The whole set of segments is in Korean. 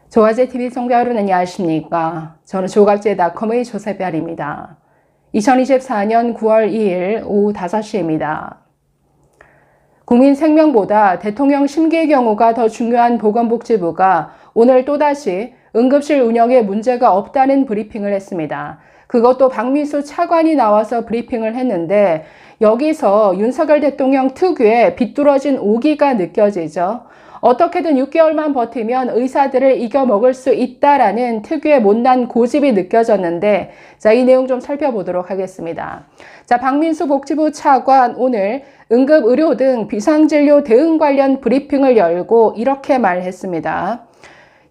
조화제TV 시청자 여러분 안녕하십니까? 저는 조갑제닷컴의 조세별입니다. 2024년 9월 2일 오후 5시입니다. 국민 생명보다 대통령 심기의 경우가 더 중요한 보건복지부가 오늘 또다시 응급실 운영에 문제가 없다는 브리핑을 했습니다. 그것도 박민수 차관이 나와서 브리핑을 했는데 여기서 윤석열 대통령 특유의 비뚤어진 오기가 느껴지죠. 어떻게든 6개월만 버티면 의사들을 이겨먹을 수 있다라는 특유의 못난 고집이 느껴졌는데 자, 이 내용 좀 살펴보도록 하겠습니다. 자, 박민수 복지부 차관 오늘 응급의료 등 비상진료 대응 관련 브리핑을 열고 이렇게 말했습니다.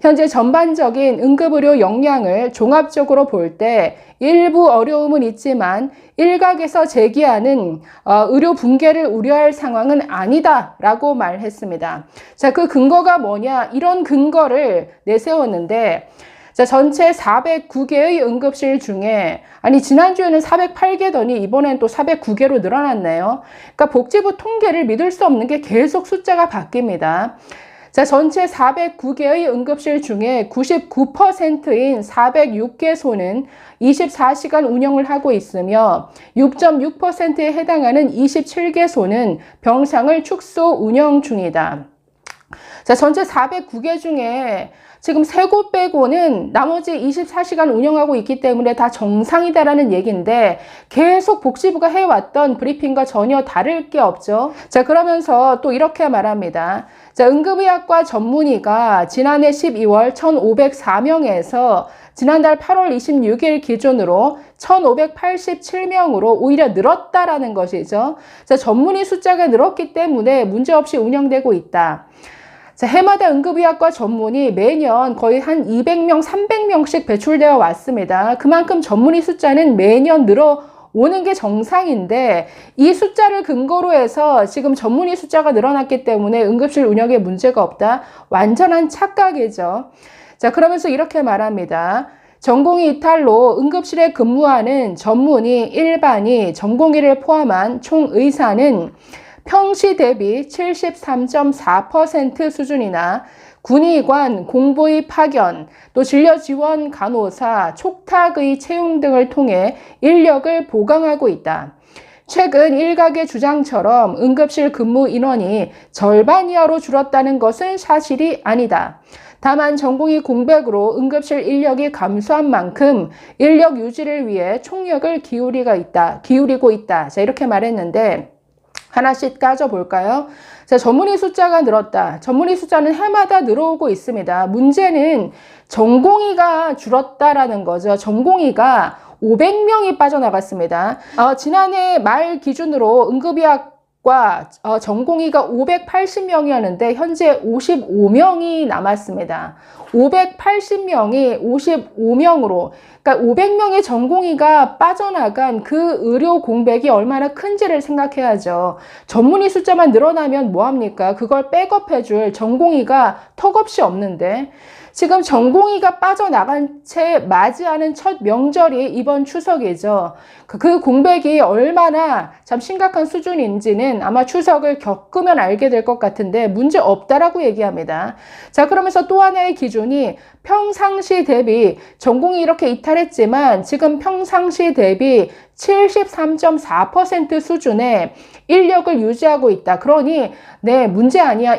현재 전반적인 응급의료 역량을 종합적으로 볼 때 일부 어려움은 있지만 일각에서 제기하는 의료 붕괴를 우려할 상황은 아니다라고 말했습니다. 자, 그 근거가 뭐냐? 이런 근거를 내세웠는데 자, 전체 409개의 응급실 중에 지난주에는 408개더니 이번엔 또 409개로 늘어났네요. 그러니까 복지부 통계를 믿을 수 없는 게 계속 숫자가 바뀝니다. 자, 전체 409개의 응급실 중에 99%인 406개소는 24시간 운영을 하고 있으며 6.6%에 해당하는 27개소는 병상을 축소 운영 중이다. 자, 전체 409개 중에 지금 3곳 빼고는 나머지 24시간 운영하고 있기 때문에 다 정상이다라는 얘기인데 계속 복지부가 해왔던 브리핑과 전혀 다를 게 없죠. 자, 그러면서 또 이렇게 말합니다. 자, 응급의학과 전문의가 지난해 12월 1,504명에서 지난달 8월 26일 기준으로 1,587명으로 오히려 늘었다라는 것이죠. 자, 전문의 숫자가 늘었기 때문에 문제없이 운영되고 있다. 자, 해마다 응급의학과 전문의 매년 거의 한 200명, 300명씩 배출되어 왔습니다. 그만큼 전문의 숫자는 매년 늘어오는 게 정상인데 이 숫자를 근거로 해서 지금 전문의 숫자가 늘어났기 때문에 응급실 운영에 문제가 없다. 완전한 착각이죠. 자, 그러면서 이렇게 말합니다. 전공의 이탈로 응급실에 근무하는 전문의, 일반의, 전공의를 포함한 총 의사는 평시 대비 73.4% 수준이나 군의관, 공보의 파견, 또 진료지원 간호사, 촉탁의 채용 등을 통해 인력을 보강하고 있다. 최근 일각의 주장처럼 응급실 근무 인원이 절반 이하로 줄었다는 것은 사실이 아니다. 다만 전공의 공백으로 응급실 인력이 감소한 만큼 인력 유지를 위해 총력을 기울이고 있다. 자, 이렇게 말했는데 하나씩 따져볼까요? 자, 전문의 숫자가 늘었다. 전문의 숫자는 해마다 늘어오고 있습니다. 문제는 전공의가 줄었다라는 거죠. 전공의가 500명이 빠져나갔습니다. 지난해 말 기준으로 응급의학과 전공의가 580명이었는데 현재 55명이 남았습니다. 580명이 55명으로 그러니까 500명의 전공의가 빠져나간 그 의료 공백이 얼마나 큰지를 생각해야죠. 전문의 숫자만 늘어나면 뭐합니까? 그걸 백업해줄 전공의가 턱없이 없는데 지금 전공의가 빠져나간 채 맞이하는 첫 명절이 이번 추석이죠. 그 공백이 얼마나 참 심각한 수준인지는 아마 추석을 겪으면 알게 될 것 같은데 문제 없다라고 얘기합니다. 자, 그러면서 또 하나의 기준이 평상시 대비 전공이 이렇게 이탈했지만 지금 평상시 대비 73.4% 수준의 인력을 유지하고 있다. 그러니 네, 문제 아니야.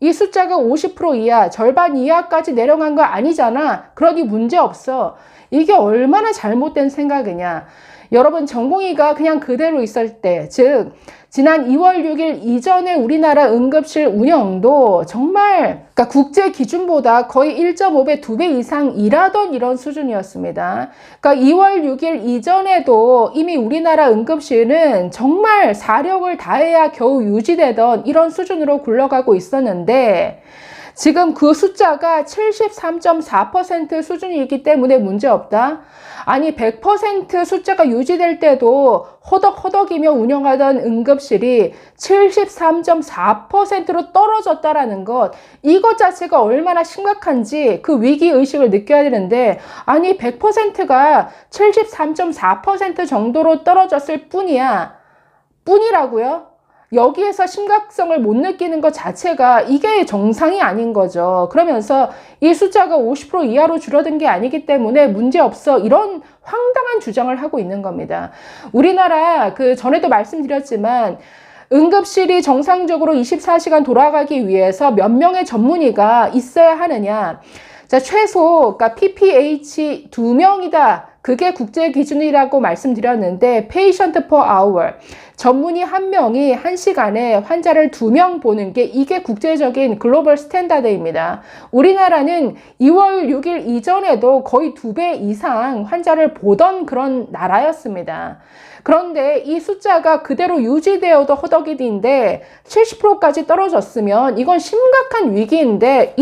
이 숫자가 50% 이하, 절반 이하까지 내려간 거 아니잖아. 그러니 문제 없어. 이게 얼마나 잘못된 생각이냐. 여러분, 전공의가 그냥 그대로 있을 때, 즉 지난 2월 6일 이전에 우리나라 응급실 운영도 정말 그러니까 국제 기준보다 거의 1.5배, 2배 이상 일하던 이런 수준이었습니다. 그러니까 2월 6일 이전에도 이미 우리나라 응급실은 정말 사력을 다해야 겨우 유지되던 이런 수준으로 굴러가고 있었는데 지금 그 숫자가 73.4% 수준이기 때문에 문제없다. 아니 100% 숫자가 유지될 때도 허덕허덕이며 운영하던 응급실이 73.4%로 떨어졌다라는 것, 이것 자체가 얼마나 심각한지 그 위기의식을 느껴야 되는데 아니 100%가 73.4% 정도로 떨어졌을 뿐이라고요? 여기에서 심각성을 못 느끼는 것 자체가 이게 정상이 아닌 거죠. 그러면서 이 숫자가 50% 이하로 줄어든 게 아니기 때문에 문제없어, 이런 황당한 주장을 하고 있는 겁니다. 우리나라 전에도 말씀드렸지만 응급실이 정상적으로 24시간 돌아가기 위해서 몇 명의 전문의가 있어야 하느냐. 자, 최소, 그러니까 PPH 2명이다. 그게 국제 기준이라고 말씀드렸는데, patient per hour. 전문의 한 명이 한 시간에 환자를 2명 보는 게 이게 국제적인 글로벌 스탠다드입니다. 우리나라는 2월 6일 이전에도 거의 2배 이상 환자를 보던 그런 나라였습니다. 그런데 이 숫자가 그대로 유지되어도 허덕이는데 70%까지 떨어졌으면 이건 심각한 위기인데,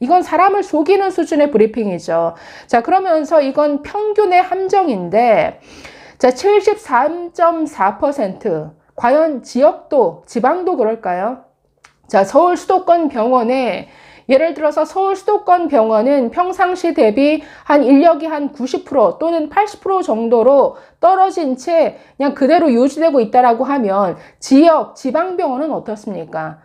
이건 사람을 속이는 수준의 브리핑이죠. 자, 그러면서 이건 평균의 함정인데, 자, 73.4%. 과연 지방도 그럴까요? 자, 서울 수도권 병원에, 예를 들어서 서울 수도권 병원은 평상시 대비 인력이 한 90% 또는 80% 정도로 떨어진 채 그냥 그대로 유지되고 있다라고 하면, 지방 병원은 어떻습니까?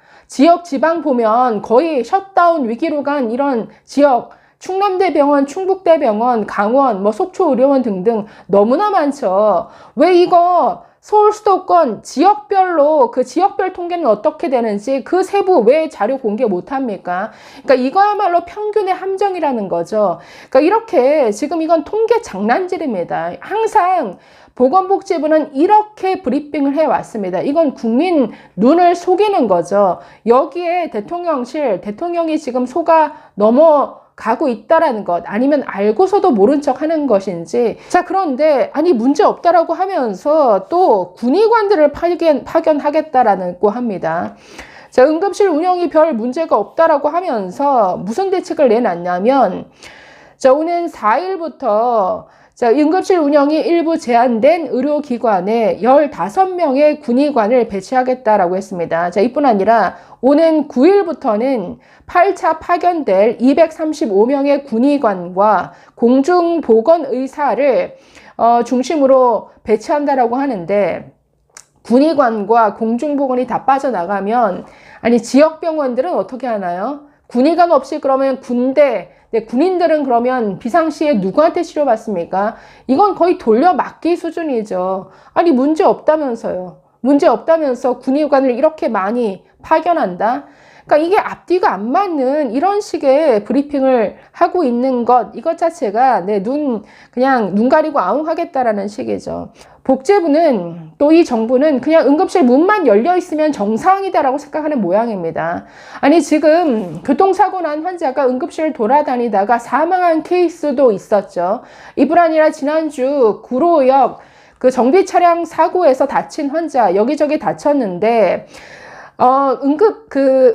지방 보면 거의 셧다운 위기로 간 이런 지역, 충남대병원, 충북대병원, 강원, 속초의료원 등등 너무나 많죠. 왜 이거 서울 수도권 지역별로 그 지역별 통계는 어떻게 되는지 그 세부 왜 자료 공개 못합니까? 그러니까 이거야말로 평균의 함정이라는 거죠. 그러니까 이렇게 지금 이건 통계 장난질입니다. 항상 보건복지부는 이렇게 브리핑을 해왔습니다. 이건 국민 눈을 속이는 거죠. 여기에 대통령이 지금 속아 넘어가고 있다라는 것, 아니면 알고서도 모른 척 하는 것인지. 자, 그런데 문제 없다라고 하면서 또 군의관들을 파견하겠다라고 합니다. 자, 응급실 운영이 별 문제가 없다라고 하면서 무슨 대책을 내놨냐면, 자, 오는 4일부터 자, 응급실 운영이 일부 제한된 의료기관에 15명의 군의관을 배치하겠다라고 했습니다. 자, 이뿐 아니라 오는 9일부터는 8차 파견될 235명의 군의관과 공중보건의사를 중심으로 배치한다라고 하는데, 군의관과 공중보건이 다 빠져나가면, 지역병원들은 어떻게 하나요? 군의관 없이 그러면 군인들은 그러면 비상시에 누구한테 치료받습니까? 이건 거의 돌려막기 수준이죠. 문제 없다면서요. 문제 없다면서 군의관을 이렇게 많이 파견한다? 그러니까 이게 앞뒤가 안 맞는 이런 식의 브리핑을 하고 있는 이것 자체가 그냥 눈 가리고 아웅하겠다라는 식이죠. 복지부는, 또 이 정부는 그냥 응급실 문만 열려 있으면 정상이다라고 생각하는 모양입니다. 지금 교통사고 난 환자가 응급실을 돌아다니다가 사망한 케이스도 있었죠. 이뿐 아니라 지난주 구로역 정비 차량 사고에서 다친 환자 여기저기 다쳤는데,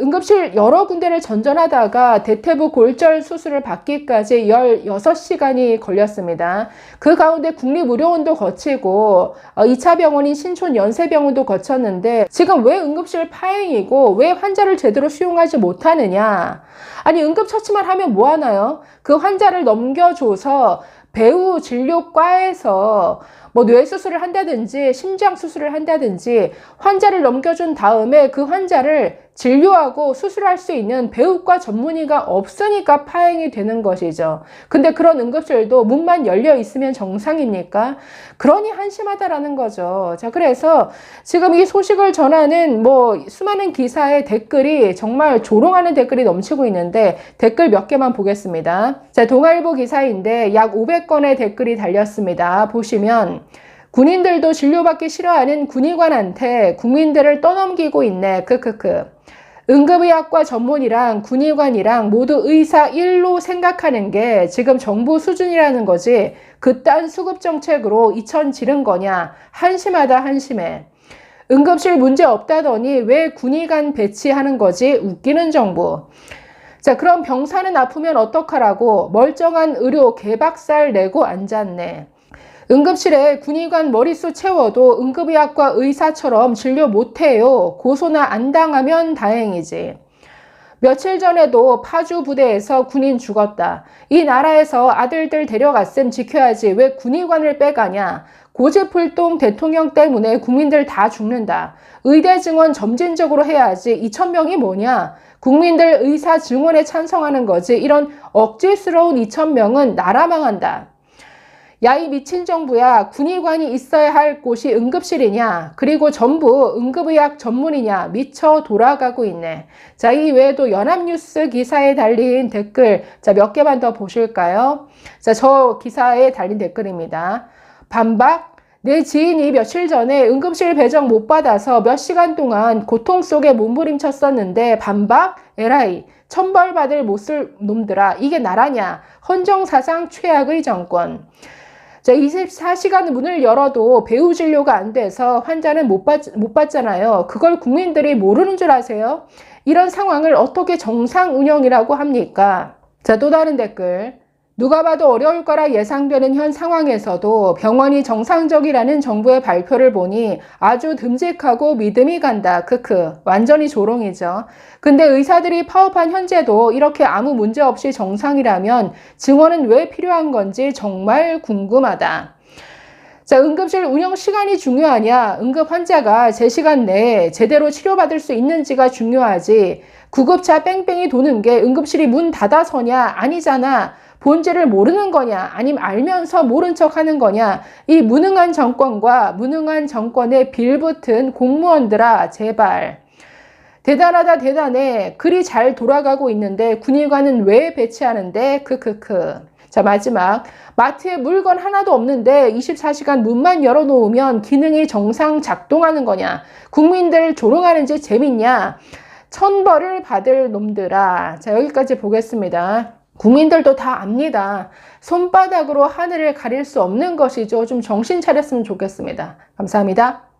응급실 여러 군데를 전전하다가 대퇴부 골절 수술을 받기까지 16시간이 걸렸습니다. 그 가운데 국립의료원도 거치고 2차 병원인 신촌 연세병원도 거쳤는데, 지금 왜 응급실 파행이고 왜 환자를 제대로 수용하지 못하느냐? 응급처치만 하면 뭐 하나요? 그 환자를 넘겨줘서 배후 진료과에서 뇌수술을 한다든지 심장 수술을 한다든지 환자를 넘겨준 다음에 그 환자를 진료하고 수술할 수 있는 배후과 전문의가 없으니까 파행이 되는 것이죠. 근데 그런 응급실도 문만 열려 있으면 정상입니까? 그러니 한심하다라는 거죠. 자, 그래서 지금 이 소식을 전하는 수많은 기사의 댓글이 정말 조롱하는 댓글이 넘치고 있는데, 댓글 몇 개만 보겠습니다. 자, 동아일보 기사인데 약 500건의 댓글이 달렸습니다. 보시면, 군인들도 진료받기 싫어하는 군의관한테 국민들을 떠넘기고 있네. 응급의학과 전문이랑 군의관이랑 모두 의사 1로 생각하는 게 지금 정부 수준이라는 거지, 그딴 수급 정책으로 이천 지른 거냐? 한심하다, 한심해. 응급실 문제 없다더니 왜 군의관 배치하는 거지? 웃기는 정부. 자, 그럼 병사는 아프면 어떡하라고 멀쩡한 의료 개박살 내고 앉았네. 응급실에 군의관 머릿수 채워도 응급의학과 의사처럼 진료 못해요. 고소나 안 당하면 다행이지. 며칠 전에도 파주 부대에서 군인 죽었다. 이 나라에서 아들들 데려갔음 지켜야지 왜 군의관을 빼가냐. 고집불통 대통령 때문에 국민들 다 죽는다. 의대 증원 점진적으로 해야지. 2,000명이 뭐냐? 국민들 의사 증원에 찬성하는 거지. 이런 억지스러운 2,000명은 나라 망한다. 야, 이 미친 정부야. 군의관이 있어야 할 곳이 응급실이냐? 그리고 전부 응급의학 전문이냐? 미쳐 돌아가고 있네. 자, 이 외에도 연합뉴스 기사에 달린 댓글, 자, 몇 개만 더 보실까요? 자, 저 기사에 달린 댓글입니다. 반박. 내 지인이 며칠 전에 응급실 배정 못 받아서 몇 시간 동안 고통 속에 몸부림쳤었는데 반박? 에라이. 천벌받을 못쓸 놈들아. 이게 나라냐? 헌정사상 최악의 정권. 자, 24시간 문을 열어도 배후 진료가 안 돼서 환자는 못 받잖아요. 그걸 국민들이 모르는 줄 아세요? 이런 상황을 어떻게 정상 운영이라고 합니까? 자, 또 다른 댓글. 누가 봐도 어려울 거라 예상되는 현 상황에서도 병원이 정상적이라는 정부의 발표를 보니 아주 듬직하고 믿음이 간다. 크크. 완전히 조롱이죠. 근데 의사들이 파업한 현재도 이렇게 아무 문제 없이 정상이라면 증원은 왜 필요한 건지 정말 궁금하다. 자, 응급실 운영 시간이 중요하냐? 응급 환자가 제 시간 내에 제대로 치료받을 수 있는지가 중요하지. 구급차 뺑뺑이 도는 게 응급실이 문 닫아서냐? 아니잖아. 본질을 모르는 거냐? 아니면 알면서 모른 척 하는 거냐? 이 무능한 정권과 무능한 정권에 빌붙은 공무원들아, 제발. 대단하다, 대단해. 그리 잘 돌아가고 있는데 군의관은 왜 배치하는데? 크크크. 자, 마지막. 마트에 물건 하나도 없는데 24시간 문만 열어놓으면 기능이 정상 작동하는 거냐? 국민들 조롱하는지 재밌냐? 천벌을 받을 놈들아. 자, 여기까지 보겠습니다. 국민들도 다 압니다. 손바닥으로 하늘을 가릴 수 없는 것이죠. 좀 정신 차렸으면 좋겠습니다. 감사합니다.